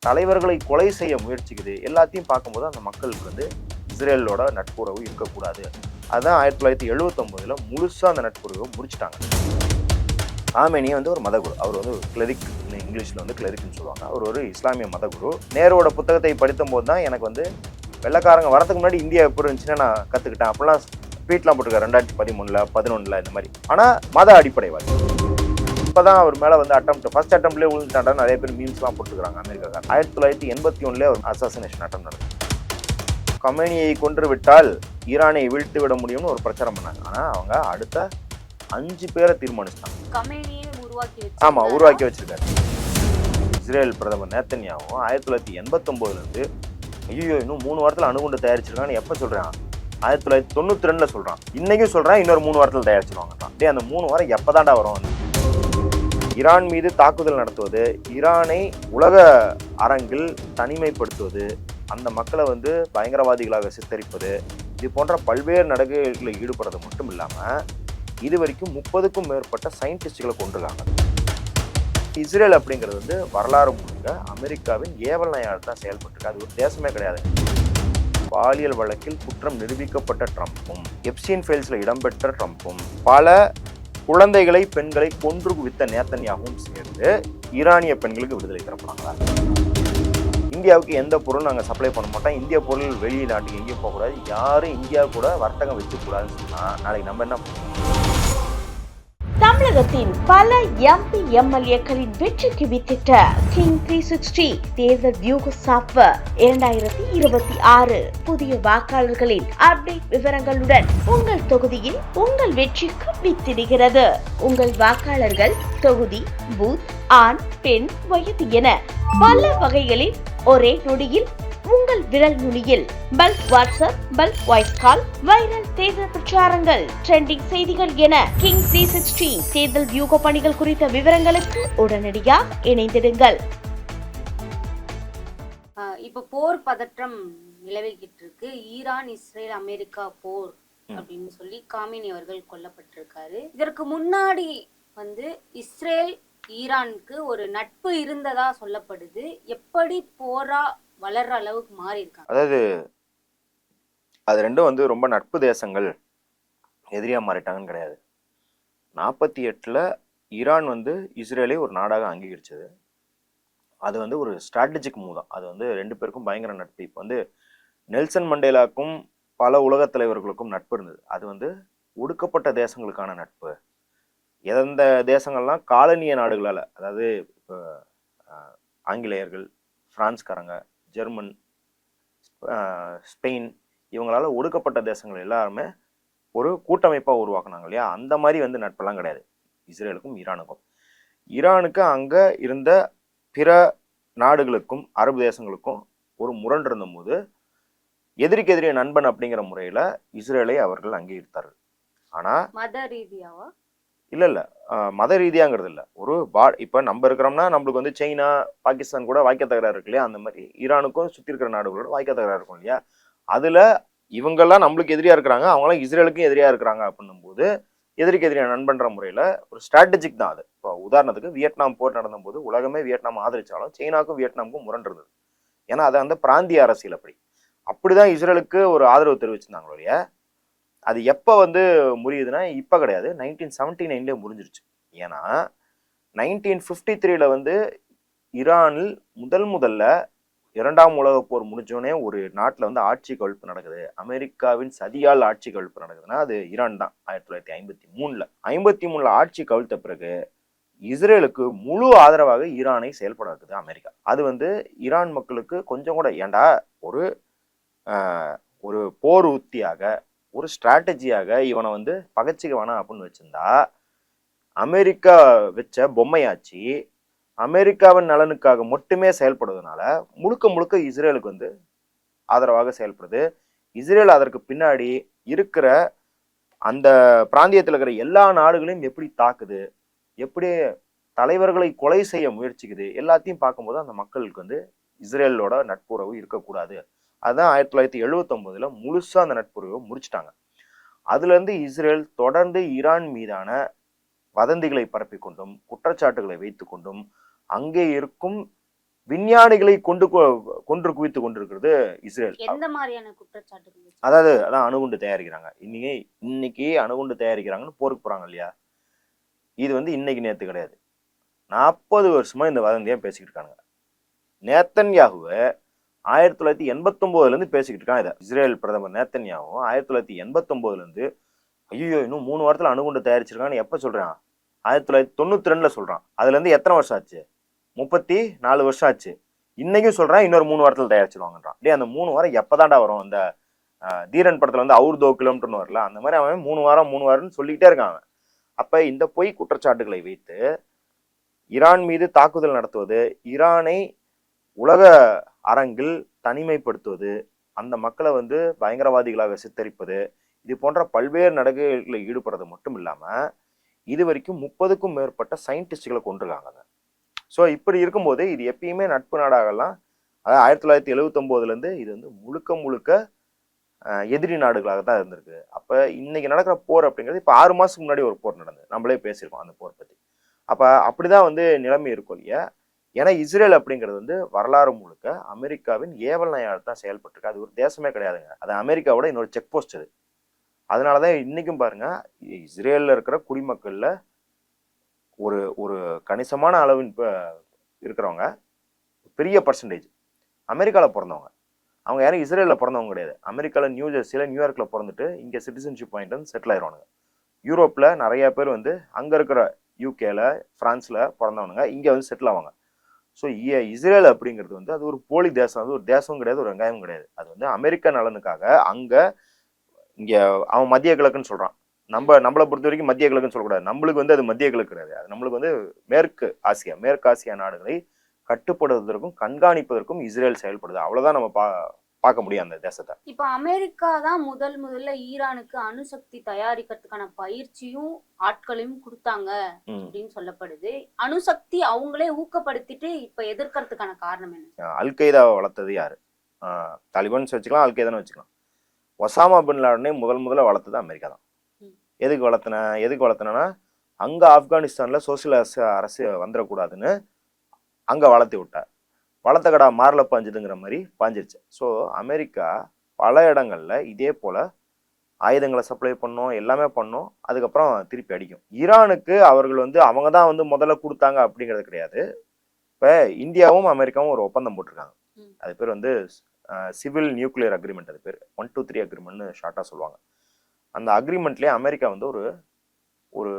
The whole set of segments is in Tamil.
தலைவர்களை கொலை செய்ய முயற்சிக்குது. எல்லாத்தையும் பார்க்கும்போது அந்த மக்களுக்கு வந்து இஸ்ரேலோட நட்புறவு இருக்கக்கூடாது. அதுதான் 1979 முழுசா அந்த நட்புறவை முடிச்சிட்டாங்க. ஆமேனியை வந்து ஒரு மதகுரு, அவர் வந்து கிளரிக், இங்கிலீஷ்ல வந்து கிளரிக்னு சொல்லுவாங்க. அவர் ஒரு இஸ்லாமிய மதகுரு. நேருவோட புத்தகத்தை படித்த போது தான் எனக்கு வந்து வெள்ளக்காரங்க வரதுக்கு முன்னாடி இந்தியா எப்படி இருந்துச்சுன்னு நான் கத்துக்கிட்டேன். அப்படிலாம் ட்வீட்லாம் போட்டிருக்காரு 2013, 11 இந்த மாதிரி. ஆனா மத அடிப்படைவாதி. இப்பதான் அவர் மேல வந்து ஃபர்ஸ்ட் அட்டம்ப்ட்லேயே விழுந்துட்டாண்டா நிறைய பேர் மீம்ஸ்லாம் போட்டுருக்காங்க அமெரிக்காக்காரர். 1981 ஒரு அசாசினேஷன் அட்டம் நடந்தது. கமேனியை கொன்று விட்டால் ஈரானை வீழ்த்து விட முடியும்னு ஒரு பிரச்சாரம் பண்ணாங்க. ஆனா அவங்க அடுத்த 5 பேரை தீர்மானிச்சிட்டாங்க. ஆமா, உருவாக்கி வச்சிருக்காரு. இஸ்ரேல் பிரதமர் நேத்தன்யாவும் 1989 இருந்து ஐயோ இன்னும் 3 வாரத்தில் அணுகுண்டு தயாரிச்சிருக்கான்னு எப்ப சொல்றான்? 1992 சொல்றான். இன்னைக்கும் சொல்றான் இன்னொரு 3 வாரத்தில் தயாரிச்சிருவாங்க. டே அந்த 3 வாரம் எப்பதான்டா வரும்? ஈரான் மீது தாக்குதல் நடத்துவது, ஈரானை உலக அரங்கில் தனிமைப்படுத்துவது, அந்த மக்களை வந்து பயங்கரவாதிகளாக சித்தரிப்பது, இது போன்ற பல்வேறு நடவடிக்கைகளில் ஈடுபடுறது மட்டும் இல்லாம இது வரைக்கும் 30க்கும் மேற்பட்ட சயின்டிஸ்டுகளை கொண்டிருக்காங்க. இஸ்ரேல் அப்படிங்கிறது வந்து வரலாறு முழுக்க அமெரிக்காவின் ஏவல் நயால் தான் செயல்பட்டு, அது ஒரு தேசமே கிடையாது. பாலியல் வழக்கில் குற்றம் நிரூபிக்கப்பட்ட ட்ரம்ப்பும், எப்ஸ்டீன் ஃபைல்ஸ்ல இடம்பெற்ற ட்ரம்ப்பும், பல குழந்தைகளை பெண்களை கொன்று குவித்த நேத்தன்யாகவும் சேர்ந்து ஈரானிய பெண்களுக்கு விடுதலை தரப்படுறாங்களா? இந்தியாவுக்கு எந்த பொருளும் நாங்கள் சப்ளை பண்ண மாட்டோம், இந்திய பொருள் வெளிநாட்டுக்கு எங்கேயும் போகக்கூடாது, யாரும் இந்தியா கூட வர்த்தகம் வச்சுக்கூடாதுன்னு சொன்னா நாளைக்கு நம்ம என்ன பண்ணுவோம்? தமிழகத்தின் பல எம்பி எம்எல்ஏக்களின் வெற்றிக்கு வித்திட்ட கிங் 360 தேர்தல் வியூக சாப்ட்வேர் 2026 புதிய வாக்காளர்களின் அப்டேட் விவரங்களுடன் உங்கள் தொகுதியில் உங்கள் வெற்றிக்கு வித்திடுகிறது. உங்கள் வாக்காளர்கள் தொகுதி, பூத், ஆண், பெண், வயது என பல வகைகளில் ஒரே நொடியில் உங்கள் விரல் நுனியில் bulk WhatsApp, bulk voice call, viral தேர்தல் பிரச்சாரங்கள், ட்ரெண்டிங் செய்திகள் என கிங் 360 தேர்தல் வியூக பணிகள் குறித்த விவரங்களுக்கு உடனடியாக இணைந்திடுங்கள். இப்ப போர் பதற்றம் நிலவிக்கிட்டு இருக்கு. ஈரான், இஸ்ரேல், அமெரிக்கா போர் அப்படின்னு சொல்லி காமினி அவர்கள் கொல்லப்பட்டிருக்காரு. இதற்கு முன்னாடி வந்து இஸ்ரேல் ஈரானுக்கு ஒரு நட்பு இருந்ததா சொல்லப்படுது. எப்படி போரா வளர்ற அளவுக்கு மாறி இருக்காங்க? அதாவது அது ரெண்டும் வந்து ரொம்ப நட்பு தேசங்கள் எதிரியா மாறிட்டாங்கன்னு கிடையாது. 48ல் ஈரான் வந்து இஸ்ரேலை ஒரு நாடாக அங்கீகரிச்சது. அது வந்து ஒரு ஸ்ட்ராட்டஜிக் மூவ் தான். அது வந்து ரெண்டு பேருக்கும் பயங்கர நட்பு. இப்போ வந்து நெல்சன் மண்டேலாக்கும் பல உலக தலைவர்களுக்கும் நட்பு இருந்தது. அது வந்து ஒடுக்கப்பட்ட தேசங்களுக்கான நட்பு. எந்த தேசங்கள்லாம் காலனிய நாடுகளால், அதாவது இப்போ ஆங்கிலேயர்கள், பிரான்ஸ்காரங்க, ஜெர்மன், ஸ்பெயின், இவங்களால ஒடுக்கப்பட்ட தேசங்கள் எல்லாருமே ஒரு கூட்டமைப்பாக உருவாக்குனாங்க இல்லையா? அந்த மாதிரி வந்து நட்பெல்லாம் கிடையாது இஸ்ரேலுக்கும் ஈரானுக்கும். ஈரானுக்கு அங்கே இருந்த பிற நாடுகளுக்கும் அரபு தேசங்களுக்கும் ஒரு முரண் இருந்தபோது எதிரிக்கு எதிரிய நண்பன் அப்படிங்கிற முறையில் இஸ்ரேலை அவர்கள் அங்கீகரித்தார்கள். ஆனால் மத ரீதியாவா? இல்லை, மத ரீதியாங்கிறது இல்லை. ஒரு இப்போ நம்ம இருக்கிறோம்னா நம்மளுக்கு வந்து சைனா, பாகிஸ்தான் கூட வாய்க்க தகராறு இருக்கு இல்லையா? அந்த மாதிரி ஈரானுக்கும் சுற்றி இருக்கிற நாடுகளோட வாய்க்க தகராறு இருக்கும் இல்லையா? அதில் இவங்கெல்லாம் நம்மளுக்கு எதிரியாக இருக்கிறாங்க, அவங்களாம் இஸ்ரேலுக்கும் எதிரியாக இருக்கிறாங்க அப்படின்னும் போது எதிரிக்கு எதிரியா நண்பன்ற முறையில் ஒரு ஸ்ட்ராட்டஜிக் தான் அது. இப்போ உதாரணத்துக்கு வியட்நாம் போர் நடந்தபோது உலகமே வியட்நாம் ஆதரிச்சாலும் சைனாக்கும் வியட்நாமுக்கும் முரண் இருந்தது. ஏன்னா அது அந்த பிராந்திய அரசியல் அப்படிதான் இஸ்ரேலுக்கு ஒரு ஆதரவு தெரிவிச்சிருந்தாங்களோ இல்லையா? அது எப்போ வந்து முறியுதுன்னா இப்போ கிடையாது, 1979 முறிஞ்சிருச்சு. ஏன்னா 1953 வந்து ஈரானில் முதல்ல 2ஆம் உலக போர் முடிஞ்சோடனே ஒரு நாட்டில் வந்து ஆட்சி கவிழ்ப்பு நடக்குது. அமெரிக்காவின் சதியால் ஆட்சி கவிழ்ப்பு நடக்குதுன்னா அது ஈரான் தான். 1953 ஆட்சி கவிழ்த்த பிறகு இஸ்ரேலுக்கு முழு ஆதரவாக ஈரானை செயல்பட வைக்குது அமெரிக்கா. அது வந்து ஈரான் மக்களுக்கு கொஞ்சம் கூட ஏண்டா ஒரு போர் உத்தியாக, ஒரு ஸ்ட்ராட்டஜியாக இவனை வந்து பகச்சிக்க வேணாம் அப்படின்னு வச்சிருந்தா அமெரிக்கா வச்ச பொம்மையாச்சு அமெரிக்காவின் நலனுக்காக மட்டுமே செயல்படுவதனால முழுக்க இஸ்ரேலுக்கு வந்து ஆதரவாக செயல்படுது. இஸ்ரேல் அதற்கு பின்னாடி இருக்கிற அந்த பிராந்தியத்தில் இருக்கிற எல்லா நாடுகளையும் எப்படி தாக்குது, எப்படி தலைவர்களை கொலை செய்ய முயற்சிக்குது, எல்லாத்தையும் பார்க்கும்போது அந்த மக்களுக்கு வந்து இஸ்ரேலோட நட்புறவு இருக்கக்கூடாது. அதுதான் 1979 முழுசா அந்த நட்புறவை முடிச்சிட்டாங்க. அதுல இருந்து இஸ்ரேல் தொடர்ந்து ஈரான் மீதான வதந்திகளை பரப்பிக் கொண்டும் குற்றச்சாட்டுகளை வைத்து கொண்டும் அங்கே இருக்கும் விஞ்ஞானிகளை கொன்று குவித்து கொண்டிருக்கிறது இஸ்ரேல். எந்த மாதிரியான குற்றச்சாட்டுகள்? அதாவது அதான் அணுகுண்டு தயாரிக்கிறாங்க. இன்னைக்கு அணுகுண்டு தயாரிக்கிறாங்கன்னு போருக்கு போறாங்க இல்லையா, இது இன்னைக்கு நேத்து கிடையாது. 40 வருஷமா இந்த வதந்தியா பேசிக்கிட்டு இருக்காங்க. நேத்தன்யாகுவை 1989 இருந்து பேசிக்கிட்டு இருக்கான் இதை. இஸ்ரேல் பிரதமர் நேத்தன்யாகு 1989 இருந்து ஐயோ இன்னும் 3 வாரத்துல அணுகுண்டு தயாரிச்சிருக்கான்னு எப்ப சொல்றான்? 1992 சொல்றான். அதுல இருந்து எத்தனை வருஷம் ஆச்சு? 34 வருஷம் ஆச்சு. இன்னைக்கும் சொல்றான் இன்னொரு 3 வாரத்துல தயாரிச்சிருவாங்கன்றான். டே, அந்த 3 வாரம் எப்பதான்டா வரும்? அந்த தீரன் படத்துல அவுர் 2 கிலோமீட்டர்னு வரல, அந்த மாதிரி அவன் 3 வாரம்னு சொல்லிக்கிட்டே இருக்கான் அவன். அப்ப இந்த பொய் குற்றச்சாட்டுகளை வைத்து ஈரான் மீது தாக்குதல் நடத்துவது, ஈரானை உலக அரங்கில் தனிமைப்படுத்துவது, அந்த மக்களை பயங்கரவாதிகளாக சித்தரிப்பது, இது போன்ற பல்வேறு நடவடிக்கைகளில் ஈடுபடுறது மட்டும் இல்லாம இது வரைக்கும் 30க்கும் மேற்பட்ட சயின்டிஸ்டுகளை கொண்டிருக்காங்க. ஸோ இப்படி இருக்கும்போது இது எப்பயுமே நட்பு நாடாகலாம். அதாவது 1979 இருந்து இது முழுக்க முழுக்க எதிரி நாடுகளாக தான் இருந்திருக்கு. அப்ப இன்னைக்கு நடக்கிற போர் அப்படிங்கிறது இப்ப 6 மாசத்துக்கு முன்னாடி ஒரு போர் நடந்தது. நம்மளே பேசியிருக்கோம் அந்த போர் பத்தி. அப்ப அப்படிதான் நிலைமை இருக்கும் இல்லையா. ஏன்னா இஸ்ரேல் அப்படிங்கிறது வரலாறு முழுக்க அமெரிக்காவின் ஏவல் நயால் தான் செயல்பட்டு இருக்கு. அது ஒரு தேசமே கிடையாதுங்க. அது அமெரிக்காவோட இன்னொரு செக் போஸ்ட் அது. அதனாலதான் இன்னைக்கும் பாருங்க, இஸ்ரேல்ல இருக்கிற குடிமக்கள்ல ஒரு ஒரு கணிசமான அளவின் இருக்கிறவங்க பெரிய பர்சன்டேஜ் அமெரிக்கால பிறந்தவங்க. அவங்க யாரும் இஸ்ரேல்ல பிறந்தவங்க கிடையாது. அமெரிக்கால நியூஜெர்சியில நியூயார்க்ல பிறந்துட்டு இங்க சிட்டிசன்ஷிப் வாங்கிட்டு செட்டில் ஆயிடுவானுங்க. யூரோப்ல நிறைய பேர் அங்க இருக்கிற யூகேல பிரான்ஸ்ல பிறந்தவனுங்க இங்க செட்டில் ஆவாங்க. ஸோ இஸ்ரேல் அப்படிங்கிறது அது ஒரு போலி தேசம். அது ஒரு தேசம் கிடையாது, ஒரு வெங்காயம் கிடையாது. அது அமெரிக்க நலனுக்காக அங்க இங்க அவன் மத்திய கிழக்குன்னு சொல்றான். நம்மளை பொறுத்த வரைக்கும் மத்திய கிழக்குன்னு சொல்லக்கூடாது. நம்மளுக்கு அது மத்திய கிழக்கு கிடையாது. அது நம்மளுக்கு மேற்கு ஆசியா நாடுகளை கட்டுப்படுவதற்கும் கண்காணிப்பதற்கும் இஸ்ரேல் செயல்படுது. அவ்வளவுதான் நம்ம பார்க்க முடியும் அந்த தேசத்தை. இப்ப அமெரிக்கா தான் முதல்ல ஈரானுக்கு அணுசக்தி தயாரிக்கிறதுக்கான பயிற்சியும் ஆட்களையும் கொடுத்தாங்க அப்படின்னு சொல்லப்படுது. அணுசக்தி அவங்களே ஊக்கப்படுத்திட்டு இப்ப எதிர்க்கிறதுக்கான காரணம் என்ன? அல் கைதாவை வளர்த்தது யாரு? தாலிபான் வச்சுக்கலாம், அல் கைதான்னு வச்சுக்கலாம். ஒசாமா பின் லாடனை முதல்ல வளர்த்தது அமெரிக்கா தான். எதுக்கு வளர்த்தனா அங்க ஆப்கானிஸ்தான்ல சோசியலிச அரசு வந்துடக்கூடாதுன்னு அங்க வளர்த்தி விட்டார். வளர்த்த கடா மாறல பாஞ்சுதுங்கிற மாதிரி பாஞ்சிருச்சு. ஸோ அமெரிக்கா பல இடங்கள்ல இதே போல ஆயுதங்களை சப்ளை பண்ணோம், எல்லாமே பண்ணோம், அதுக்கப்புறம் திருப்பி அடிக்கும். ஈரானுக்கு அவர்கள் அவங்க தான் முதல்ல கொடுத்தாங்க அப்படிங்கிறது கிடையாது. இப்ப இந்தியாவும் அமெரிக்காவும் ஒரு ஒப்பந்தம் போட்டிருக்காங்க. அது பேர் சிவில் நியூக்ளியர் அக்ரிமெண்ட். அது பேர் 123 அக்ரிமெண்ட்னு ஷார்ட்டா சொல்லுவாங்க. அந்த அக்ரிமெண்ட்லேயே அமெரிக்கா ஒரு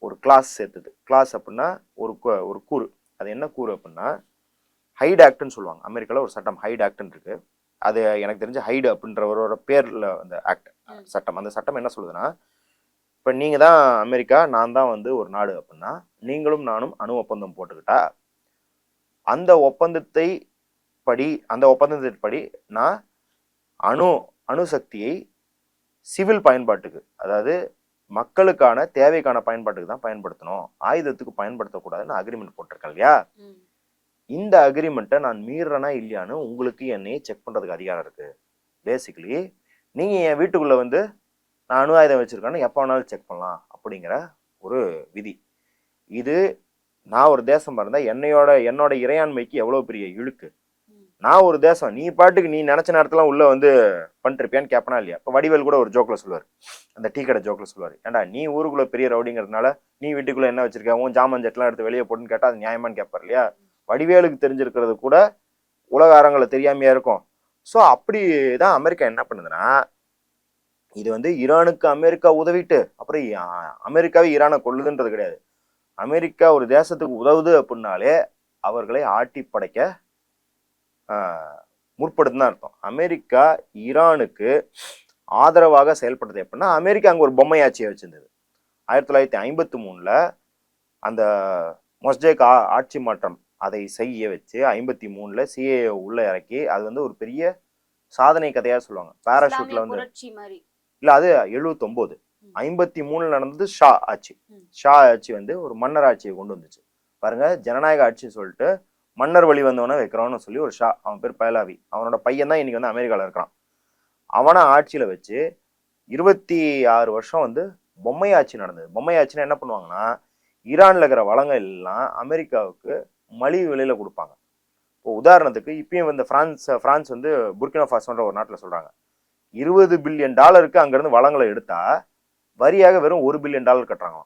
ஒரு கிளாஸ் சேர்த்துது. கிளாஸ் அப்படின்னா ஒரு கூறு. அது என்ன கூறு அப்படின்னா ஹைட் ஆக்ட்னு சொல்லுவாங்க. அமெரிக்காவில் ஒரு சட்டம் ஹைட் ஆக்ட்னு இருக்கு. அது எனக்கு தெரிஞ்ச ஹைடு அப்படின்றவரோட பேர்ல அந்த ஆக்ட் சட்டம். அந்த சட்டம் என்ன சொல்லுதுன்னா, இப்போ நீங்க தான் அமெரிக்கா, நான் தான் ஒரு நாடு அப்படின்னா நீங்களும் நானும் அணு ஒப்பந்தம் போட்டுக்கிட்டா அந்த ஒப்பந்தத்தின்படி நான் அணுசக்தியை சிவில் பயன்பாட்டுக்கு, அதாவது மக்களுக்கான தேவைக்கான பயன்பாட்டுக்கு தான் பயன்படுத்தணும், ஆயுதத்துக்கு பயன்படுத்தக்கூடாதுன்னு அக்ரிமெண்ட் போட்டிருக்கேன் இல்லையா. இந்த அக்ரிமெண்ட்டை நான் மீறனா இல்லையான்னு உங்களுக்கு என்னையே செக் பண்றதுக்கு அதிகாரம் இருக்கு. பேசிக்கலி நீங்க என் வீட்டுக்குள்ள நான் அணு ஆயுதம் வச்சிருக்கேன்னு எப்போ வேணாலும் செக் பண்ணலாம் அப்படிங்கிற ஒரு விதி. இது நான் ஒரு தேசம் இருந்தா என்னோட இறையாண்மைக்கு எவ்வளவு பெரிய இழுக்கு. நான் ஒரு தேசம், நீ பாட்டுக்கு நீ நினைச்ச நேரத்துல உள்ள பண்ணிருப்பியான்னு கேட்பனா இல்லையா. இப்போ வடிவேல் கூட ஒரு ஜோக்ல சொல்லுவார், அந்த டீ கடை ஜோக்ல சொல்லுவார், ஏன்டா நீ ஊருக்குள்ள பெரிய ரவுடிங்கிறதுனால நீ வீட்டுக்குள்ள என்ன வச்சிருக்க, உன் ஜாமான் ஜெட்லாம் எடுத்து வெளியே போட்டுன்னு கேட்டா அது நியாயமான்னு கேட்பார் இல்லையா. வடிவேலுக்கு தெரிஞ்சிருக்கிறது கூட உலக அரங்களை தெரியாமையா இருக்கும். ஸோ அப்படிதான் அமெரிக்கா என்ன பண்ணுதுன்னா, இது ஈரானுக்கு அமெரிக்கா உதவிட்டு அப்புறம் அமெரிக்காவே ஈரானை கொள்ளுதுன்றது கிடையாது. அமெரிக்கா ஒரு தேசத்துக்கு உதவுது அப்படின்னாலே அவர்களை ஆட்டி படைக்க முற்படுதுன்னு அர்த்தம். அமெரிக்கா ஈரானுக்கு ஆதரவாக செயல்படுறது எப்படின்னா, அமெரிக்கா அங்கே ஒரு பொம்மை ஆட்சியை வச்சிருந்தது. 1953 அந்த மொஸ்டேக் ஆட்சி மாற்றம் அதை செய்ய வச்சு 53 சிஏ உள்ள இறக்கி அது ஒரு பெரிய சாதனை கதையா சொல்லுவாங்க. பாராஷூட்ல இல்ல, அது 79. 53 நடந்தது ஷா ஆட்சி. ஷா ஆட்சி ஒரு மன்னர் ஆட்சியை கொண்டு வந்துச்சு பாருங்க. ஜனநாயக ஆட்சின்னு சொல்லிட்டு மன்னர் வழி வந்தவன வைக்கிறோம்னு சொல்லி ஒரு ஷா, அவன் பேர் பஹலாவி, அவனோட பையன் தான் இன்னைக்கு அமெரிக்கால இருக்கிறான். அவனை ஆட்சியில வச்சு 26 வருஷம் பொம்மை ஆட்சி நடந்தது. பொம்மை ஆட்சினா என்ன பண்ணுவாங்கன்னா, ஈரான்ல இருக்கிற வளங்கள் எல்லாம் அமெரிக்காவுக்கு மலிவு விலையில கொடுப்பாங்க. இப்போ உதாரணத்துக்கு இப்பயும் வந்து பிரான்ஸ் வந்து புர்கினா ஃபாசோன்ற ஒரு நாட்டில் சொல்றாங்க $20 பில்லியன் அங்கிருந்து வளங்களை எடுத்தா வரியாக வெறும் $1 பில்லியன் கட்டுறாங்க.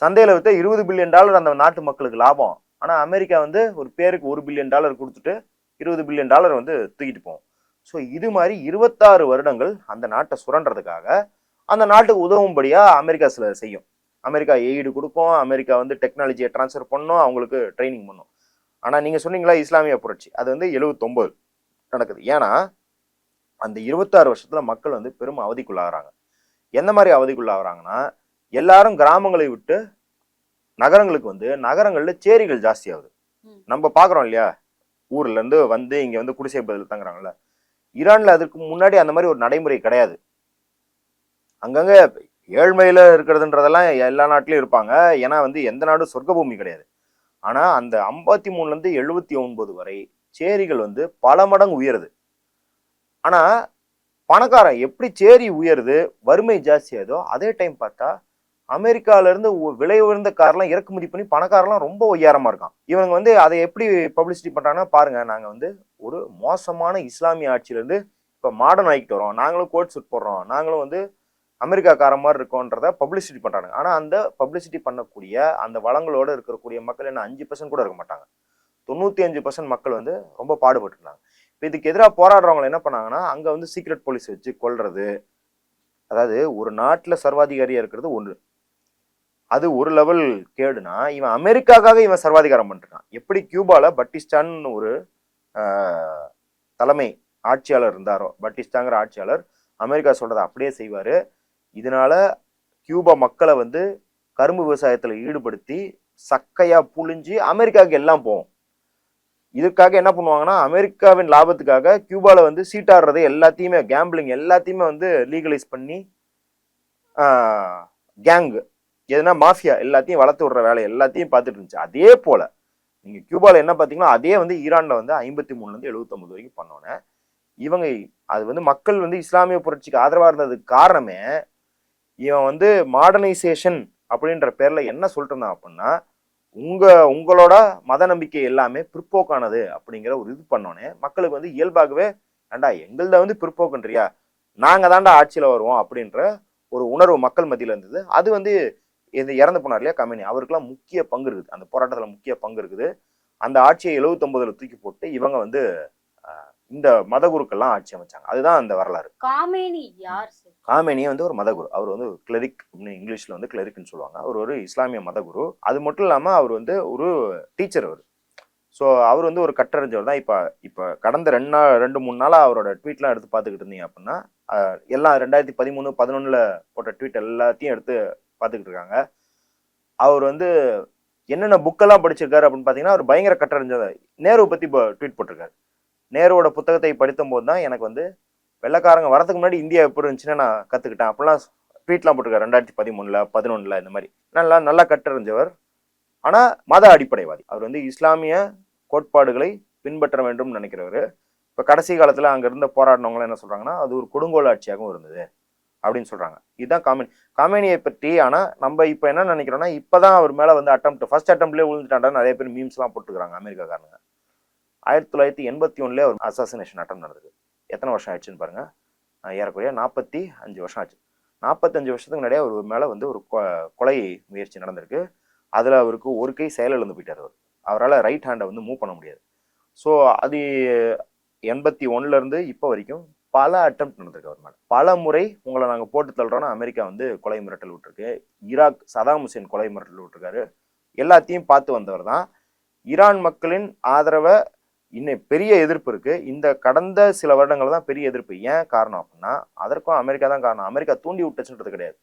சந்தையில வித்த $20 பில்லியன் அந்த நாட்டு மக்களுக்கு லாபம். ஆனா அமெரிக்கா வந்து ஒரு பேருக்கு $1 பில்லியன் கொடுத்துட்டு $20 பில்லியன் வந்து தூக்கிட்டு போகும். ஸோ இது மாதிரி 26 வருடங்கள் அந்த நாட்டை சுரண்டுறதுக்காக அந்த நாட்டுக்கு உதவும்படியா அமெரிக்கா சில செய்யும். அமெரிக்கா எய்டு கொடுக்கும், அமெரிக்கா வந்து டெக்னாலஜியை டிரான்ஸ்ஃபர் பண்ணும், அவங்களுக்கு ட்ரைனிங் பண்ணும். ஆனா நீங்க சொன்னீங்களா இஸ்லாமிய புரட்சி, அது வந்து 79 நடக்குது. ஏன்னா அந்த 26 வருஷத்துல மக்கள் வந்து பெரும் அவதிக்குள்ளாகிறாங்க. எந்த மாதிரி அவதிக்குள்ளாகிறாங்கன்னா, எல்லாரும் கிராமங்களை விட்டு நகரங்களுக்கு வந்து நகரங்கள்ல சேரிகள் ஜாஸ்தி ஆகுது. நம்ம பாக்குறோம் இல்லையா, ஊர்ல இருந்து வந்து இங்க வந்து குடிசை பதில் தங்குறாங்கல்ல. ஈரான்ல அதுக்கு முன்னாடி அந்த மாதிரி ஒரு நடைமுறை கிடையாது. அங்கங்க ஏழ்மையில இருக்கிறதுன்றதெல்லாம் எல்லா நாட்டிலயும் இருப்பாங்க. ஏன்னா வந்து எந்த நாடும் சொர்க்க பூமி கிடையாது. ஆனா அந்த 53ல இருந்து 79 வரை சேரிகள் வந்து பல மடங்கு உயருது. ஆனா பணக்காரன் எப்படி சேரி உயருது, வறுமை ஜாஸ்தியாதோ அதே டைம் பார்த்தா அமெரிக்கால இருந்து விலை உயர்ந்த கார்லாம் இறக்குமதி பண்ணி பணக்காரெல்லாம் ரொம்ப உயரமா இருக்கான். இவங்க வந்து அதை எப்படி பப்ளிசிட்டி பண்றாங்கன்னா, பாருங்க நாங்க வந்து ஒரு மோசமான இஸ்லாமிய ஆட்சியில இருந்து இப்ப மாடர்ன் ஆகிட்டு வரோம், நாங்களும் கோட் சூட் போடுறோம், நாங்களும் வந்து அமெரிக்காக்கார மாதிரி இருக்கோன்றத பப்ளிசிட்டி பண்றாங்க. ஆனா அந்த பப்ளிசிட்டி பண்ணக்கூடிய அந்த வளங்களோட இருக்கக்கூடிய மக்கள் என்ன 5% கூட இருக்க மாட்டாங்க. 95% மக்கள் வந்து ரொம்ப பாடுபட்டு இருந்தாங்க. இப்போ இதுக்கு எதிராக போராடுறவங்க என்ன பண்ணாங்கன்னா, அங்க வந்து சீக்ரெட் போலீஸ் வச்சு கொல்றது. அதாவது ஒரு நாட்டுல சர்வாதிகாரியா இருக்கிறது ஒன்று, அது ஒரு லெவல் கேடுனா, இவன் அமெரிக்காக்காக இவன் சர்வாதிகாரம் பண்ணிருக்கான். எப்படி கியூபால பட்டிஸ்டான் ஒரு தலைமை ஆட்சியாளர் இருந்தாரோ, பட்டிஸ்டாங்கிற ஆட்சியாளர் அமெரிக்கா சொல்றதை அப்படியே செய்வாரு. இதனால கியூபா மக்களை வந்து கரும்பு விவசாயத்துல ஈடுபடுத்தி சக்கையா புழிஞ்சு அமெரிக்காவுக்கு எல்லாம் போகும். இதுக்காக என்ன பண்ணுவாங்கன்னா, அமெரிக்காவின் லாபத்துக்காக கியூபால வந்து சீட்டாடுறது எல்லாத்தையுமே, கேம்பிளிங் எல்லாத்தையுமே வந்து லீகலைஸ் பண்ணி கேங் எதுனா மாஃபியா எல்லாத்தையும் வளர்த்து விடுற வேலை எல்லாத்தையும் பார்த்துட்டு இருந்துச்சு. அதே போல நீங்க கியூபால என்ன பாத்தீங்கன்னா, அதே வந்து ஈரான்ல வந்து 53ல இருந்து 79 வரைக்கும் பண்ணோன்னே இவங்க அது வந்து மக்கள் வந்து இஸ்லாமிய புரட்சிக்கு ஆதரவா இருந்ததுக்கு காரணமே, இவன் வந்து மாடர்னைசேஷன் அப்படின்ற பேர்ல என்ன சொல்லிட்டு இருந்தான் அப்படின்னா, உங்களோட மத நம்பிக்கை எல்லாமே பிற்போக்கானது அப்படிங்கிற ஒரு இது பண்ணோன்னே மக்களுக்கு வந்து இயல்பாகவே, ஏண்டா எங்கள்த வந்து பிற்போக்குன்றியா, நாங்க தாண்டா ஆட்சியில வருவோம் அப்படின்ற ஒரு உணர்வு மக்கள் மத்தியில இருந்தது. அது வந்து இது இறந்து போனார் இல்லையா கமேனி, அவருக்குலாம் முக்கிய பங்கு இருக்குது, அந்த போராட்டத்துல முக்கிய பங்கு இருக்குது. அந்த ஆட்சியை 79ல தூக்கி போட்டு இவங்க வந்து இந்த மதகுருக்கெல்லாம் ஆட்சி அமைச்சாங்க. அதுதான் அந்த வரலாறு. காமேனி யார்? காமேனி வந்து ஒரு மதகுரு. அவர் வந்து கிளரிக் அப்படின்னு இங்கிலீஷ்ல வந்து கிளரிக்னு சொல்லுவாங்க. அவர் ஒரு இஸ்லாமிய மதகுரு. அது மட்டும் இல்லாம அவர் வந்து ஒரு டீச்சர். அவர் ஸோ அவர் வந்து ஒரு கட்டறிஞ்சவர் தான். இப்போ கடந்த 2-3 நாளா அவரோட ட்வீட்லாம் எடுத்து பார்த்துக்கிட்டு இருந்தீங்க அப்படின்னா, எல்லாம் 2013, 11ல போட்ட ட்வீட் எல்லாத்தையும் எடுத்து பார்த்துக்கிட்டு இருக்காங்க. அவர் வந்து என்னென்ன புக்கெல்லாம் படிச்சிருக்காரு அப்படின்னு பார்த்தீங்கன்னா, அவர் பயங்கர கட்டறிஞ்சவர். நேருவை பத்தி ட்வீட் போட்டிருக்காரு. நேருவோட புத்தகத்தை படித்த போது தான் எனக்கு வந்து வெள்ளக்காரங்க வரதுக்கு முன்னாடி இந்தியா எப்படி இருந்துச்சுன்னு நான் கத்துக்கிட்டேன் அப்படிலாம் ட்வீட்லாம் போட்டிருக்காரு. 2013ல 11ல இந்த மாதிரி நல்லா கட்டறிஞ்சவர். ஆனா மத அடிப்படைவாதி. அவர் வந்து இஸ்லாமிய கோட்பாடுகளை பின்பற்ற வேண்டும் நினைக்கிறவர். இப்ப கடைசி காலத்துல அங்க இருந்த போராடினவங்க என்ன சொல்றாங்கன்னா, அது ஒரு கொடுங்கோல் ஆட்சியாகவும் இருந்தது அப்படின்னு சொல்றாங்க. இதுதான் காமேனியை பற்றி. ஆனா நம்ம இப்ப என்ன நினைக்கிறோம்னா, இப்பதான் அவர் மேல வந்து ஃபர்ஸ்ட் அட்டம்ப்ட்லேயே விழுந்துட்டாண்டா நிறைய பேர் மீம்ஸ் எல்லாம் போட்டுக்கிறாங்க அமெரிக்காக்காரங்க. 1981 ஒரு அசாசினேஷன் அட்டம் நடந்தது. எத்தனை வருஷம் ஆயிடுச்சுன்னு பாருங்க, ஏறக்குறைய 45 வருஷம் ஆச்சு. 45 வருஷத்துக்கு முன்னாடியே அவர் மேல வந்து ஒரு கொலை முயற்சி நடந்திருக்கு. அதுல அவருக்கு ஒரு கை செயலிழந்து போயிட்டார். அவரால் ரைட் ஹேண்டை வந்து மூவ் பண்ண முடியாது. ஸோ அது 81ல இருந்து இப்போ வரைக்கும் பல அட்டெம்ப்ட் நடந்திருக்கு அவர் மேல. பல முறை உங்களை நாங்கள் போட்டு தள்ளுறோம்னா அமெரிக்கா வந்து கொலை மிரட்டல் விட்டுருக்கு. ஈராக் சதாம் ஹுசேன் கொலை மிரட்டல் விட்டுருக்காரு. எல்லாத்தையும் பார்த்து வந்தவர் தான். ஈரான் மக்களின் ஆதரவை இன்னும் பெரிய எதிர்ப்பு இருக்கு. இந்த கடந்த சில வருடங்கள் தான் பெரிய எதிர்ப்பு. ஏன் காரணம் அப்படின்னா, அதற்கும் அமெரிக்கா தான் காரணம். அமெரிக்கா தூண்டி விட்டுச்சுன்றது கிடையாது,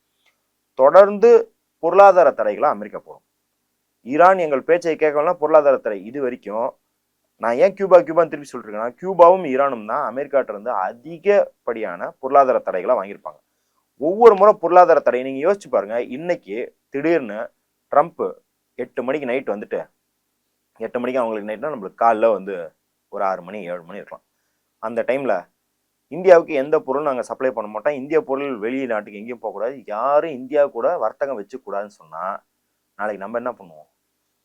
தொடர்ந்து பொருளாதார தடைகளை அமெரிக்கா போடும். ஈரான் எங்கள் பேச்சை கேட்கலாம் பொருளாதார தடை. இது வரைக்கும் நான் ஏன் கியூபான்னு திருப்பி சொல்லிருக்கேன்னா, கியூபாவும் ஈரானும் தான் அமெரிக்காட்ட இருந்து அதிகப்படியான பொருளாதார தடைகளை வாங்கியிருப்பாங்க. ஒவ்வொரு முறை பொருளாதார தடை நீங்க யோசிச்சு பாருங்க. இன்னைக்கு திடீர்னு ட்ரம்ப் 8 மணிக்கு நைட் வந்துட்டு, 8 மணிக்கு அவங்களுக்கு நைட்னா நம்மளுக்கு காலைல வந்து ஒரு 6 மணி 7 மணி இருக்கலாம். அந்த டைம்ல இந்தியாவுக்கு எந்த பொருளும் நாங்கள் சப்ளை பண்ண மாட்டோம், இந்திய பொருள் வெளிநாட்டுக்கு எங்கேயும் போகக்கூடாது, யாரும் இந்தியா கூட வர்த்தகம் வச்சுக்கூடாதுன்னு சொன்னா நாளைக்கு நம்ம என்ன பண்ணுவோம்?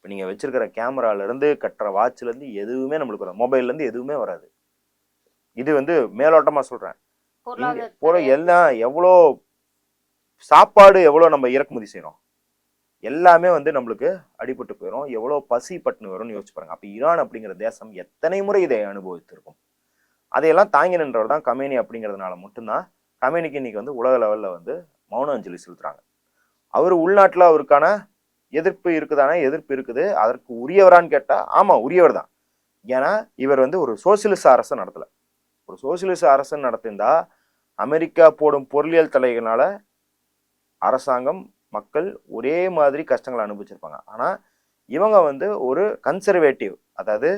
இப்போ நீங்கள் வச்சிருக்கிற கேமராலேருந்து கட்டுற வாட்ச்லேருந்து எதுவுமே நம்மளுக்கு வராது, மொபைல்லேருந்து எதுவுமே வராது. இது வந்து மேலோட்டமாக சொல்கிறேன். இங்கே போகிற எல்லாம் எவ்வளோ சாப்பாடு எவ்வளோ நம்ம இறக்குமதி செய்கிறோம், எல்லாமே வந்து நம்மளுக்கு அடிபட்டு போயிடும். எவ்வளோ பசி பட்டுன்னு வரும்னு யோசிச்சு பாருங்க. அப்போ ஈரான் அப்படிங்கிற தேசம் எத்தனை முறை இதை அனுபவித்திருக்கும். அதையெல்லாம் தாங்கி நின்றவர் தான் கமேனி அப்படிங்கிறதுனால மட்டும்தான் கமேனிக்கு இன்னைக்கு வந்து உலக லெவலில் வந்து மௌன அஞ்சலி செலுத்துறாங்க. அவர் உள்நாட்டில் அவருக்கான எதிர்ப்பு இருக்குதானே, எதிர்ப்பு இருக்குது. அதற்கு உரியவரான்னு கேட்டால் ஆமாம், உரியவர் தான். ஏன்னா இவர் வந்து ஒரு சோசியலிச அரசை நடத்தலை. ஒரு சோசியலிச அரசு நடத்திருந்தா அமெரிக்கா போடும் பொருளியல் தலைகளால அரசாங்கம் மக்கள் ஒரே மாதிரி கஷ்டங்களை அனுபவிச்சிருப்பாங்க. ஆனால் இவங்க வந்து ஒரு கன்சர்வேட்டிவ், அதாவது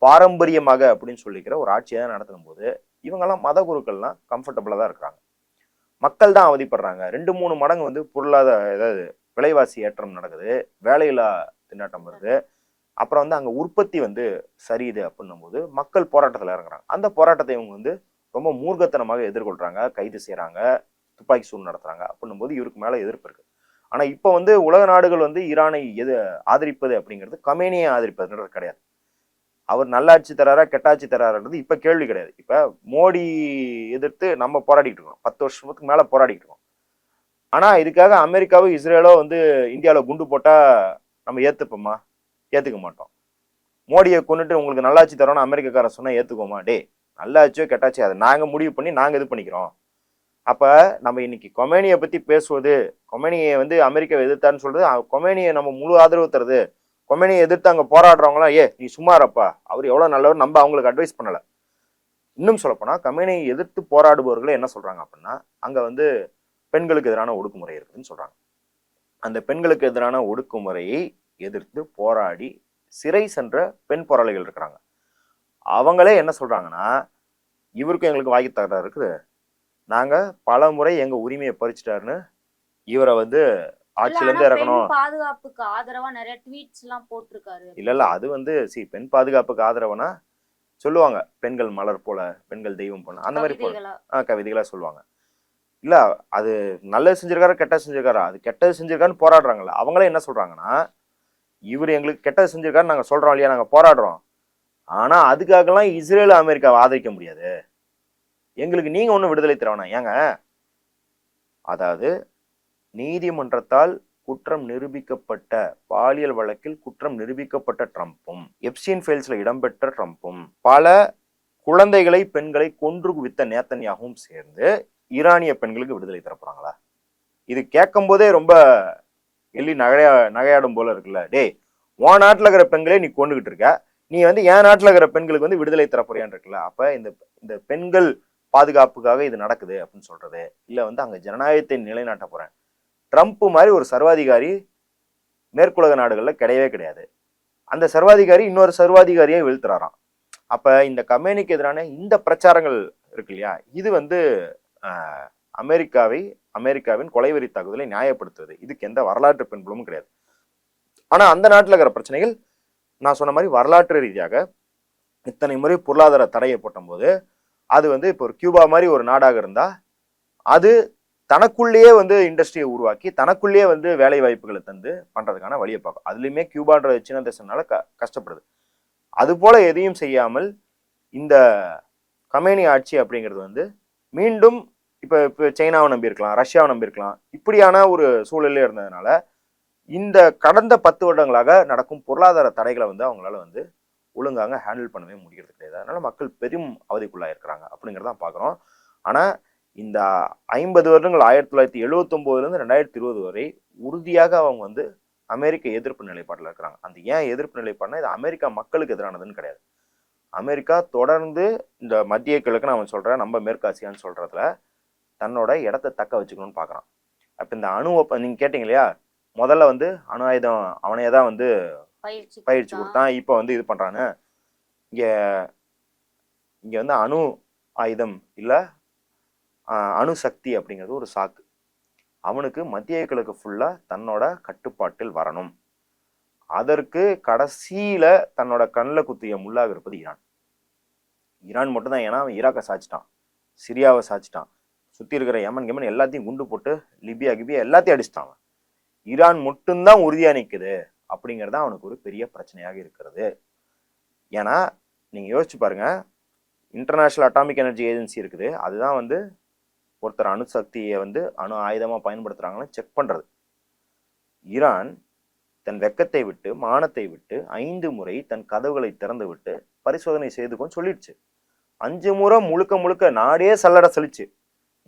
பாரம்பரியமாக அப்படின்னு சொல்லிக்கிற ஒரு ஆட்சியை தான் நடத்தும் போது இவங்கெல்லாம் மத குருக்கள்லாம் கம்ஃபர்டபுளாக தான் இருக்கிறாங்க. மக்கள் தான் அவதிப்படுறாங்க. 2-3 மடங்கு வந்து பொருளாதார ஏதாவது விலைவாசி ஏற்றம் நடக்குது, வேலையில்லா திண்டாட்டம் வருது, அப்புறம் வந்து அங்கே உற்பத்தி வந்து சரியுது அப்படின்னும் போது மக்கள் போராட்டத்தில் இறங்குறாங்க. அந்த போராட்டத்தை இவங்க வந்து ரொம்ப மூர்க்கத்தனமாக எதிர்கொள்றாங்க, கைது செய்கிறாங்க, துப்பாக்கி சூடு நடத்துறாங்க. அப்படின்னும் போது இவருக்கு மேலே எதிர்ப்பு இருக்கு. ஆனால் இப்போ வந்து உலக நாடுகள் வந்து ஈரானை ஆதரிப்பது அப்படிங்கிறது கமேனியை ஆதரிப்பதுன்றது கிடையாது. அவர் நல்லாட்சி தராரா கெட்டாட்சி தராருன்றது இப்போ கேள்வி கிடையாது. இப்போ மோடி எதிர்த்து நம்ம போராடிட்டு இருக்கோம், 10 வருஷத்துக்கு மேலே போராடிட்டு இருக்கோம். ஆனால் இதுக்காக அமெரிக்காவோ இஸ்ரேலோ வந்து இந்தியாவில் குண்டு போட்டால் நம்ம ஏற்றுப்போமா? ஏற்றுக்க மாட்டோம். மோடியை கொண்டுட்டு உங்களுக்கு நல்லாட்சி தரோன்னு அமெரிக்காக்காரன் சொன்னால் ஏற்றுக்கோமா? டே, நல்லாட்சியோ கெட்டாச்சியோ அதை நாங்கள் முடிவு பண்ணி நாங்கள் இது பண்ணிக்கிறோம். அப்போ நம்ம இன்னைக்கு கொமேனியை பற்றி பேசுவது, கொமேனியை வந்து அமெரிக்காவை எதிர்த்தான்னு சொல்றது, கொமேனியை நம்ம முழு ஆதரவு தருது, கொமேனியை எதிர்த்து அங்கே போராடுறவங்களாம் நீ சும்மாரப்பா, அவர் எவ்வளோ நல்லவர், நம்ம அவங்களுக்கு அட்வைஸ் பண்ணலை. இன்னும் சொல்லப்போனால் கமேனியை எதிர்த்து போராடுபவர்களே என்ன சொல்கிறாங்க அப்படின்னா, அங்கே வந்து பெண்களுக்கு எதிரான ஒடுக்குமுறை இருக்குதுன்னு சொல்கிறாங்க. அந்த பெண்களுக்கு எதிரான ஒடுக்குமுறையை எதிர்த்து போராடி சிறை சென்ற பெண் போராளிகள் இருக்கிறாங்க. அவங்களே என்ன சொல்கிறாங்கன்னா, இவருக்கும் எங்களுக்கு வாங்கி தகராறு இருக்குது, நாங்கள் பல முறை எங்கள் உரிமையை பறிச்சிட்டாருன்னு இவரை வந்து ஆட்சியிலேருந்து இறக்கணும். பாதுகாப்புக்கு ஆதரவா நிறைய ட்வீட்ஸ் எல்லாம் போட்டிருக்காரு. இல்ல அது வந்து பெண் பாதுகாப்புக்கு ஆதரவுனா சொல்லுவாங்க, பெண்கள் மலர் போல, பெண்கள் தெய்வம் போல, அந்த மாதிரி போல கவிதைகளா சொல்லுவாங்க. இல்ல அது நல்லது செஞ்சிருக்காரா கெட்டது செஞ்சிருக்காரா, அது கெட்டது செஞ்சிருக்காருன்னு போராடுறாங்கல்ல, அவங்களே என்ன சொல்றாங்கன்னா, இவர் எங்களுக்கு கெட்டது செஞ்சிருக்காருன்னு நாங்க சொல்றோம் இல்லையா, நாங்க போராடுறோம், ஆனா அதுக்காகலாம் இஸ்ரேல் அமெரிக்காவை ஆதரிக்க முடியாது, எங்களுக்கு நீங்க ஒன்றும் விடுதலை தரவேணா. ஏங்க, அதாவது நீதிமன்றத்தால் குற்றம் நிரூபிக்கப்பட்ட, பாலியல் வழக்கில் குற்றம் நிரூபிக்கப்பட்ட ட்ரம்ப்பும், எப்ஸ்டீன் ஃபைல்ஸ்ல இடம்பெற்ற ட்ரம்ப்பும், பல குழந்தைகளை பெண்களை கொன்று குவித்த நேத்தன்யாகவும் சேர்ந்து ஈரானிய பெண்களுக்கு விடுதலை தரப்போறாங்களா? இது கேட்கும் போதே ரொம்ப எள்ளி நகையாடும் போல இருக்குல்ல. டே, உன் நாட்டில் இருக்கிற பெண்களே நீ கொண்டுகிட்டு இருக்க, நீ வந்து என் நாட்டில் இருக்கிற பெண்களுக்கு வந்து விடுதலை தரப்போறியான்னு இருக்குல்ல. அப்ப இந்த பெண்கள் பாதுகாப்புக்காக இது நடக்குது அப்படின்னு சொல்றது, இல்ல வந்து அங்க ஜனநாயகத்தை நிலைநாட்ட போறேன், ட்ரம்ப் மாதிரி ஒரு சர்வாதிகாரி மேற்குலக நாடுகள்ல கிடையவே கிடையாது. அந்த சர்வாதிகாரி இன்னொரு சர்வாதிகாரியை வீழ்த்துறாராம். அப்ப இந்த கமேனிக்கு எதிரான இந்த பிரச்சாரங்கள் இருக்கு இல்லையா, இது வந்து அமெரிக்காவின் கொலைவெறி தாக்குதலை நியாயப்படுத்துவது. இதுக்கு எந்த வரலாற்று பின்புலமும் கிடையாது. ஆனா அந்த நாட்டில் இருக்கிற பிரச்சனைகள் நான் சொன்ன மாதிரி வரலாற்று ரீதியாக இத்தனை முறை பொருளாதார தடையை போட்டும் போது, அது வந்து இப்போ ஒரு கியூபா மாதிரி ஒரு நாடாக இருந்தா அது தனக்குள்ளேயே வந்து இண்டஸ்ட்ரியை உருவாக்கி தனக்குள்ளேயே வந்து வேலை வாய்ப்புகளை தந்து பண்றதுக்கான வழியை பார்க்கும். அதுலயுமே கியூபான்ற சின்ன தேசம்னால கஷ்டப்படுது. அது போல எதையும் செய்யாமல் இந்த கமேனி ஆட்சி அப்படிங்கிறது வந்து மீண்டும் இப்போ சைனாவை நம்பியிருக்கலாம், ரஷ்யாவை நம்பியிருக்கலாம், இப்படியான ஒரு சூழலே இருந்ததுனால இந்த கடந்த 10 வருடங்களாக நடக்கும் பொருளாதார தடைகளை வந்து அவங்களால வந்து ஒழுங்காக ஹேண்டில் பண்ணவே முடிகிறது கிடையாது. அதனால மக்கள் பெரும் அவதிக்குள்ளாக இருக்கிறாங்க அப்படிங்கிறதான் பார்க்குறோம். ஆனால் இந்த 50 வருடங்கள் 1979 2020 வரை உறுதியாக அவங்க வந்து அமெரிக்க எதிர்ப்பு நிலைப்பாட்டில் இருக்கிறாங்க. அந்த ஏன் எதிர்ப்பு நிலைப்பாடுனா, இது அமெரிக்கா மக்களுக்கு எதிரானதுன்னு கிடையாது. அமெரிக்கா தொடர்ந்து இந்த மத்திய கிழக்கு நான் சொல்றேன், நம்ம மேற்காசியான்னு சொல்றதுல தன்னோட இடத்தை தக்க வச்சுக்கணும்னு பார்க்குறான். அப்போ இந்த நீங்க கேட்டீங்க இல்லையா, முதல்ல வந்து அணு ஆயுதம் அவனையே தான் வந்து பயிற்சி கொடுத்தான், இப்போ வந்து இது பண்றான்னு. இங்க வந்து அணு ஆயுதம் இல்ல அணுசக்தி அப்படிங்கிறது ஒரு சாக்கு. அவனுக்கு மத்திய கிழக்கு ஃபுல்லா தன்னோட கட்டுப்பாட்டில் வரணும். அதற்கு கடைசியில தன்னோட கண்ணில் குத்திய முள்ளாக இருப்பது ஈரான் மட்டும்தான். ஏன்னா அவன் ஈராக்கை சாச்சிட்டான், சிரியாவை சாச்சிட்டான், சுத்தி இருக்கிற யமன் எல்லாத்தையும் குண்டு போட்டு லிபியா கிபியா எல்லாத்தையும் அடிச்சிட்டான். ஈரான் மட்டும்தான் உறுதியா நிற்குது. அப்படிங்கிறது அவனுக்கு ஒரு பெரிய பிரச்சனையாக இருக்கிறது. ஏன்னா நீங்க யோசிச்சு பாருங்க, இன்டர்நேஷனல் அட்டாமிக் எனர்ஜி ஏஜென்சி இருக்குது, அதுதான் வந்து ஒருத்தர் அணுசக்தியை வந்து அணு ஆயுதமா பயன்படுத்துறாங்கன்னு செக் பண்றது. ஈரான் தன் வெக்கத்தை விட்டு மானத்தை விட்டு 5 முறை தன் கதவுகளை திறந்து விட்டு பரிசோதனை செய்துக்கொண்டு சொல்லிடுச்சு. 5 முறை முழுக்க முழுக்க நாடே சல்லட சலிச்சு.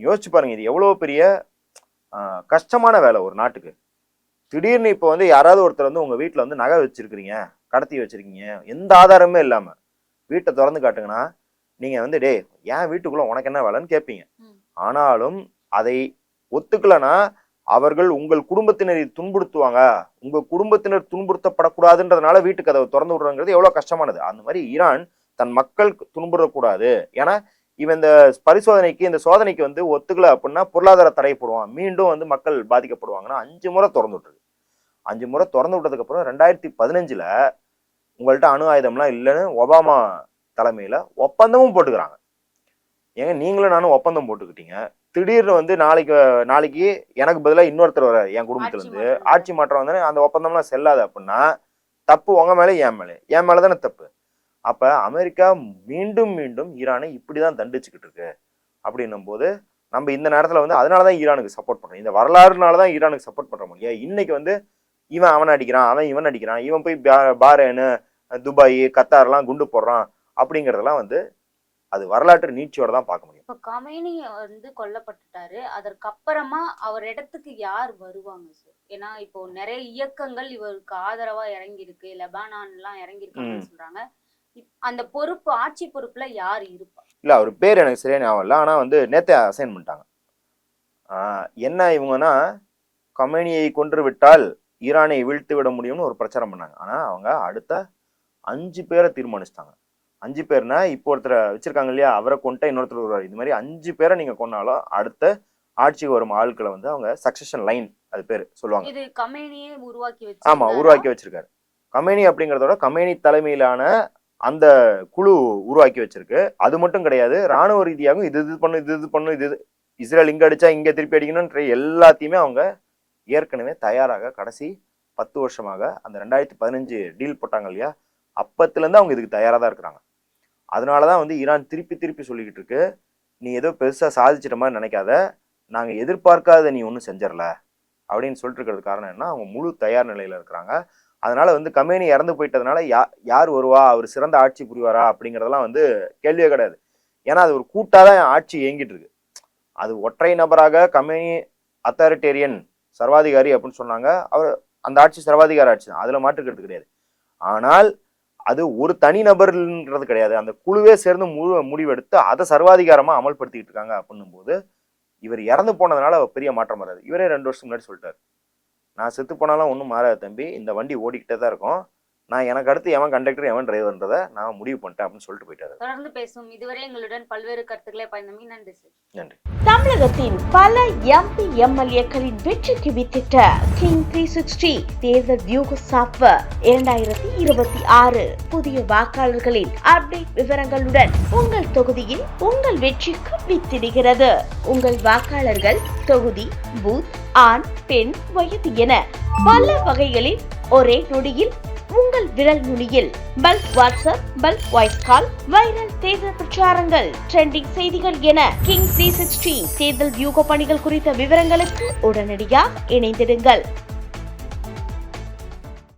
யோசிச்சு பாருங்க, இது எவ்வளவு பெரிய கஷ்டமான வேலை ஒரு நாட்டுக்கு. திடீர்னு இப்போ வந்து யாராவது ஒருத்தர் வந்து உங்க வீட்டுல வந்து நகை வச்சிருக்கிறீங்க, கடத்தி வச்சிருக்கீங்க, எந்த ஆதாரமே இல்லாம வீட்டை திறந்து காட்டுங்கன்னா நீங்க வந்து டே ஏன் வீட்டுக்குள்ள உனக்கு என்ன வேலைன்னு கேட்பீங்க. ஆனாலும் அதை ஒத்துக்கலனா அவர்கள் உங்கள் குடும்பத்தினரை துன்புறுத்துவாங்க, உங்க குடும்பத்தினர் துன்புறுத்தப்படக்கூடாதுன்றதுனால வீட்டு கதவை திறந்து விடுறங்கிறது எவ்வளவு கஷ்டமானது. அந்த மாதிரி ஈரான் தன் மக்கள் துன்புறக்கூடாது, ஏன்னா இவன் இந்த பரிசோதனைக்கு இந்த சோதனைக்கு வந்து ஒத்துக்கல அப்படின்னா பொருளாதார தடை போடுவான், மீண்டும் வந்து மக்கள் பாதிக்கப்படுவாங்கன்னா 5 முறை திறந்து விட்டுருக்கு. 5 முறை திறந்து விட்டதுக்கு அப்புறம் 2015 உங்கள்கிட்ட அணு ஆயுதம்லாம் இல்லைன்னு ஒபாமா தலைமையில ஒப்பந்தமும் போட்டுக்கிறாங்க. ஏங்க நீங்களும் நானும் ஒப்பந்தம் போட்டுக்கிட்டீங்க, திடீர்னு வந்து நாளைக்கு எனக்கு பதிலாக இன்னொருத்தர் வர என் குடும்பத்துல இருந்து ஆட்சி மாற்றம் வந்து அந்த ஒப்பந்தம்லாம் செல்லாது அப்படின்னா தப்பு உங்க மேலே என் மேலதானே தப்பு. அப்ப அமெரிக்கா மீண்டும் மீண்டும் ஈரானை இப்படிதான் தண்டிச்சுக்கிட்டு இருக்கு. அப்படின்னும் போது நம்ம இந்த நேரத்துல வந்து அதனாலதான் ஈரானுக்கு சப்போர்ட் பண்றோம். இந்த வரலாறுனாலதான் ஈரானுக்கு சப்போர்ட் பண்ற முடியும். இன்னைக்கு வந்து இவன் அவன் அடிக்கிறான், அவன் இவன் அடிக்கிறான், இவன் போய் பாரேனு துபாய் கத்தார்லாம் குண்டு போடுறான் அப்படிங்கறதெல்லாம் வந்து அது வரலாற்று நீட்சியோட தான் பார்க்க முடியும். இப்ப கமேனி வந்து கொல்லப்பட்டுட்டாரு, அதற்கு அப்புறமா அவர் இடத்துக்கு யார் வருவாங்க சார்? ஏன்னா இப்போ நிறைய இயக்கங்கள் இவருக்கு ஆதரவா இறங்கி இருக்கு, லெபனான் எல்லாம் இறங்கி இருக்காங்கன்னு சொல்றாங்க. அந்த பொறுப்பு, ஆட்சி பொறுப்புல யார் இருப்பா? இல்ல அவர் பேர் எனக்கு சரியா ஞாபகம் இல்லை, ஆனா வந்து நேத்தே அசைன் பண்ணிட்டாங்க. என்ன இவங்கன்னா கமேனியை கொன்று விட்டால் ஈரானை வீழ்த்து விட முடியும்னு ஒரு பிரச்சாரம் பண்ணாங்க. ஆனா அவங்க அடுத்த 5 பேரை தீர்மானிச்சிட்டாங்க. 5 பேர்னா இப்போ ஒருத்தரை வச்சிருக்காங்க இல்லையா, அவரை கொண்டா இன்னொருத்தர் வருவார். இது மாதிரி 5 பேரை நீங்க கொண்டாலும் அடுத்த ஆட்சிக்கு வரும் ஆட்களை வந்து அவங்க சக்சஷன் லைன் அது பேர் சொல்லுவாங்க. இது கமேனியே உருவாக்கி வச்சு, ஆமா உருவாக்கி வச்சிருக்காரு. கமேனி அப்படிங்கிறதோட கமேனி தலைமையிலான அந்த குழு உருவாக்கி வச்சிருக்கு. அது மட்டும் கிடையாது, ராணுவ ரீதியாகவும் இது பண்ணும் இது இஸ்ரேல் இங்க அடிச்சா இங்க திருப்பி அடிக்கணும்ன்ற எல்லாத்தையுமே அவங்க ஏற்கனவே தயாராக கடைசி 10 வருஷமாக அந்த 2015 டீல் போட்டாங்க இல்லையா, அப்பத்துல இருந்து அவங்க இதுக்கு தயாரா தான் இருக்கிறாங்க. அதனாலதான் வந்து ஈரான் திருப்பி சொல்லிக்கிட்டு இருக்கு, நீ ஏதோ பெருசா சாதிச்சிட்ட மாதிரி நினைக்காத, நாங்க எதிர்பார்க்காத நீ ஒன்றும் செஞ்சிடல அப்படின்னு சொல்லிட்டு இருக்கிறது காரணம் என்ன, அவங்க முழு தயார் நிலையில இருக்கிறாங்க. அதனால வந்து கமேனி இறந்து போயிட்டதுனால யார் வருவா, அவர் சிறந்த ஆட்சி புரிவாரா அப்படிங்கிறதெல்லாம் வந்து கேள்வியே கிடையாது. ஏன்னா அது ஒரு கூட்டாதான் ஆட்சி இயங்கிட்டு இருக்கு. அது ஒற்றை நபராக கமேனி அத்தாரிட்டேரியன் சர்வாதிகாரி அப்படின்னு சொன்னாங்க, அவர் அந்த ஆட்சி சர்வாதிகார ஆட்சி தான், அதுல மாற்றுக்கிறது கிடையாது. ஆனால் அது ஒரு தனி நபர்ன்றது கிடையாது, அந்த குழுவே சேர்ந்து முடிவெடுத்து அதை சர்வாதிகாரமா அமல்படுத்திட்டு இருக்காங்க. அப்படின்னும் போது இவர் இறந்து போனதுனால பெரிய மாற்றம் வராது. இவரே 2 வருஷம் முன்னாடி சொல்லிட்டாரு, நான் செத்து போனாலும் ஒன்றும் மாறாது தம்பி, இந்த வண்டி ஓடிக்கிட்டே தான் இருக்கும், நான் எனக்கு அடுத்து எவன் கண்டக்டர் எவன் டிரைவர்ன்றதை நான் முடிவு பண்ணிட்டேன் அப்படின்னு சொல்லிட்டு போயிட்டாரு. தொடர்ந்து பேசும். இதுவரை எங்களுடன் பல்வேறு கருத்துக்களை பயந்தமை நன்றி சார். நன்றி. தமிழகத்தின் பல MP MLAக்களின் வெற்றிக்கு வித்திட்ட கிங் 360 தேர்தல் வியூக சாப்ட்வேர் 2026 புதிய வாக்காளர்களின் அப்டேட் விவரங்களுடன் உங்கள் தொகுதியில் உங்கள் வெற்றிக்கு வித்திடுகிறது. உங்கள் வாக்காளர்கள் தொகுதி, பூத், ஆண், பெண், வயது என பல வகைகளில் ஒரே நொடியில் உங்கள் விரல் நுனியில் bulk WhatsApp, bulk voice call, viral தேர்தல் பிரச்சாரங்கள், ட்ரெண்டிங் செய்திகள் என கிங் 360 தேர்தல் வியூக பணிகள் குறித்த விவரங்களுக்கு உடனடியாக இணைந்திடுங்கள்.